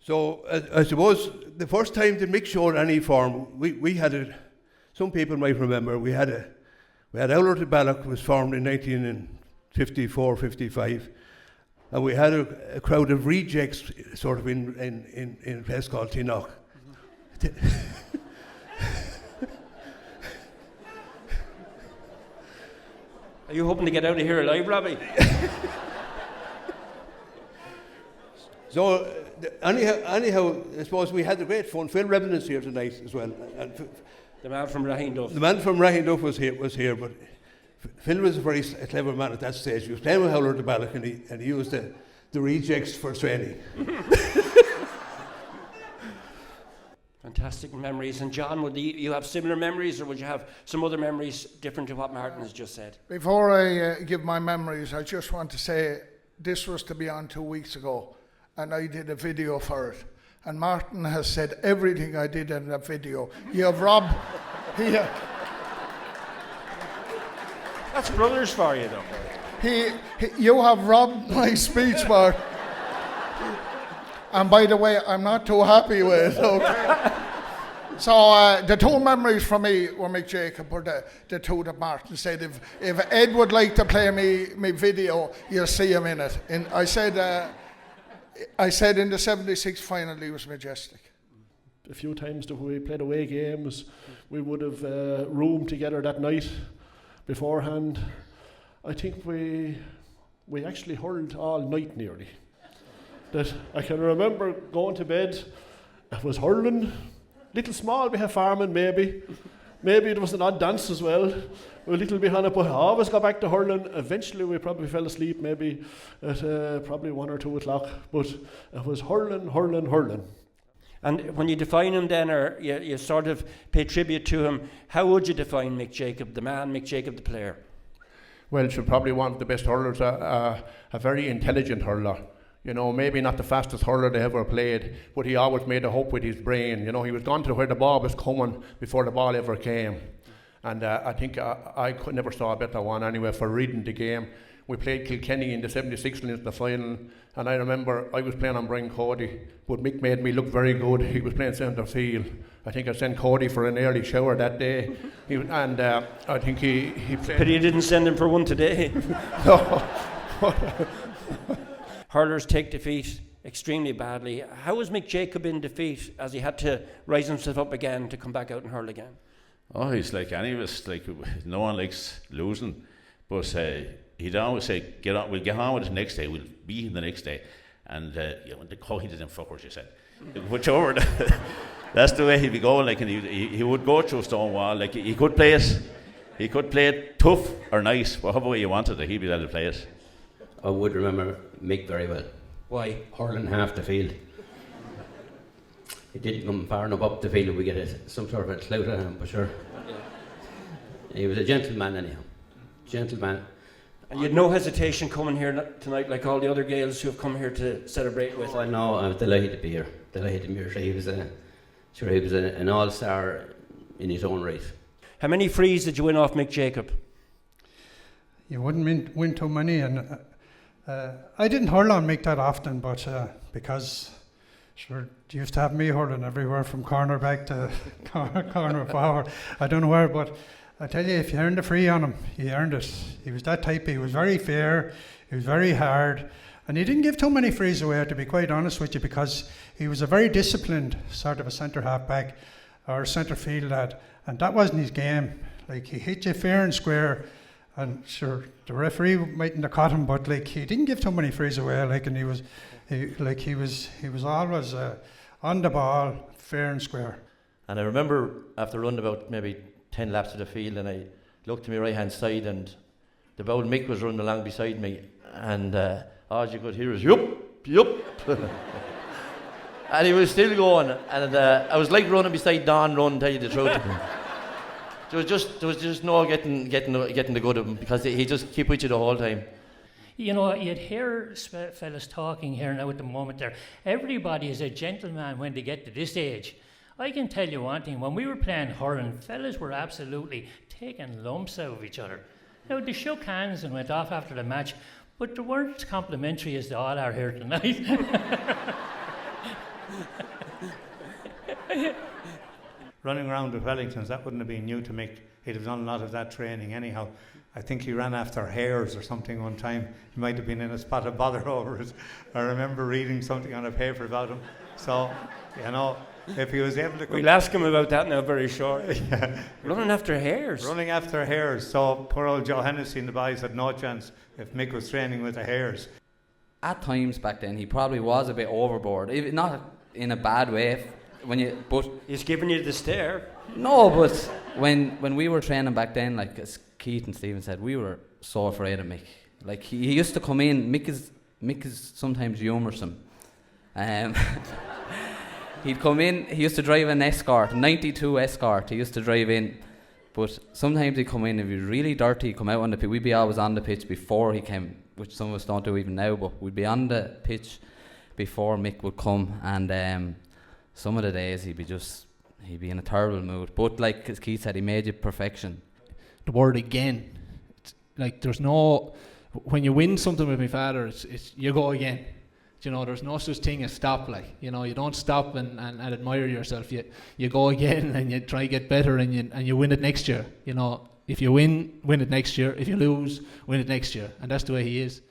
So I suppose the first time that Mick showed any form, we had it. Some people might remember we had Oulart-The Ballagh was formed in 1954, 55, and we had a crowd of rejects sort of in a place called Tinoch. Are you hoping to get out of here alive, Robbie? So anyhow, I suppose we had a great fun. Phil Revenant's here tonight as well. And the man from Raheen-Duff. The man from Raheen-Duff was here, but Phil was a very clever man at that stage. He was playing with Oulart-The Ballagh and he used the rejects for training. Fantastic memories. And John, would you have similar memories, or would you have some other memories different to what Martin has just said? Before I give my memories, I just want to say this was to be on 2 weeks ago, and I did a video for it. And Martin has said everything I did in that video. You have robbed... That's brothers for you, though. You have robbed my speech, Martin. And by the way, I'm not too happy with it. Okay? So the two memories for me were Mick Jacob, were the two that Martin said. If Ed would like to play me video, you'll see him in it. And I said in the 76 final he was majestic. A few times that we played away games, we would have roomed together that night beforehand. I think we actually hurled all night nearly. That I can remember going to bed, it was hurling, little small bit of farming maybe there was an odd dance as well, we were a little behind it, but I always got back to hurling. Eventually we probably fell asleep maybe at probably 1 or 2 o'clock, but it was hurling. And when you define him then, or you sort of pay tribute to him, how would you define Mick Jacob, the man, Mick Jacob, the player? Well, she's probably one of the best hurlers, a very intelligent hurler. You know, maybe not the fastest hurler they ever played, but he always made a hope with his brain. You know, he was gone to where the ball was coming before the ball ever came. And I think I never saw a better one anyway for reading the game. We played Kilkenny in the 76 in the final, and I remember I was playing on Brian Cody, but Mick made me look very good. He was playing centre field. I think I sent Cody for an early shower that day, I think he played. But you didn't send him for one today. No. Hurlers take defeat extremely badly. How was Mick Jacob in defeat as he had to rise himself up again to come back out and hurl again? Oh, he's like any of us. Like, no one likes losing, but he'd always say, we'll get on with it the next day, we'll be in the next day. And the he didn't fuckers, you said. Whichever, that's the way he'd be going. Like, and he would go through a stone wall. Like, he could play it tough or nice, whatever way you wanted it, he'd be able to play it. I would remember Mick very well. Why? Hurling half the field. He didn't come far enough up the field and we get some sort of a clout at him, for sure. Yeah. He was a gentleman anyhow. Gentleman. And you had no hesitation coming here tonight like all the other Gaels who have come here to celebrate with. Oh no, I'm delighted to be here. Delighted to be here. He was an all-star in his own right. How many frees did you win off Mick Jacob? You wouldn't win too many, and I didn't hurl on Mick that often, but because sure, you used to have me hurling everywhere from corner back to corner forward. I don't know where, but I tell you, if you earned a free on him, he earned it. He was that type. He was very fair. He was very hard, and he didn't give too many frees away, to be quite honest with you, because he was a very disciplined sort of a centre half back or centre field lad, and that wasn't his game. Like, he hit you fair and square. And sure, the referee mightn't have caught him, but like, he didn't give too many frees away. Like, and he was always on the ball, fair and square. And I remember after running about maybe 10 laps of the field, and I looked to my right hand side, and the old Mick was running along beside me, and all you could hear was yup. And he was still going, and I was like running beside Don Run, tell you the truth. There was just no getting the good of him, because he just keep with you the whole time. You know, you'd hear fellas talking here now at the moment there. Everybody is a gentleman when they get to this age. I can tell you one thing, when we were playing hurling, fellas were absolutely taking lumps out of each other. Now, they shook hands and went off after the match, but they weren't as complimentary as they all are here tonight. running around with Wellingtons, that wouldn't have been new to Mick. He'd have done a lot of that training anyhow. I think he ran after hares or something one time. He might have been in a spot of bother over it. I remember reading something on a paper about him. So, you know, if he was able to... We'll ask him about that now very shortly. Yeah. Running after hares. Running after hares. So poor old Joe Hennessy and the boys had no chance if Mick was training with the hares. At times back then, he probably was a bit overboard. Not in a bad way, but he's giving you the stare. No, but when we were training back then, like as Keith and Stephen said, we were so afraid of Mick. Like he used to come in. Mick is sometimes humoursome. He'd come in. He used to drive an Escort, 92 Escort. He used to drive in, but sometimes he'd come in. If he was really dirty, he'd come out on the pitch. We'd be always on the pitch before he came, which some of us don't do even now. But we'd be on the pitch before Mick would come, and some of the days he'd be in a terrible mood. But like as Keith said, he made it perfection. The word again. It's like there's no... When you win something with my father, it's you go again. You know, there's no such thing as stop. Like, you know, you don't stop and admire yourself. You go again and you try to get better and you win it next year. You know, if you win it next year. If you lose, win it next year. And that's the way he is.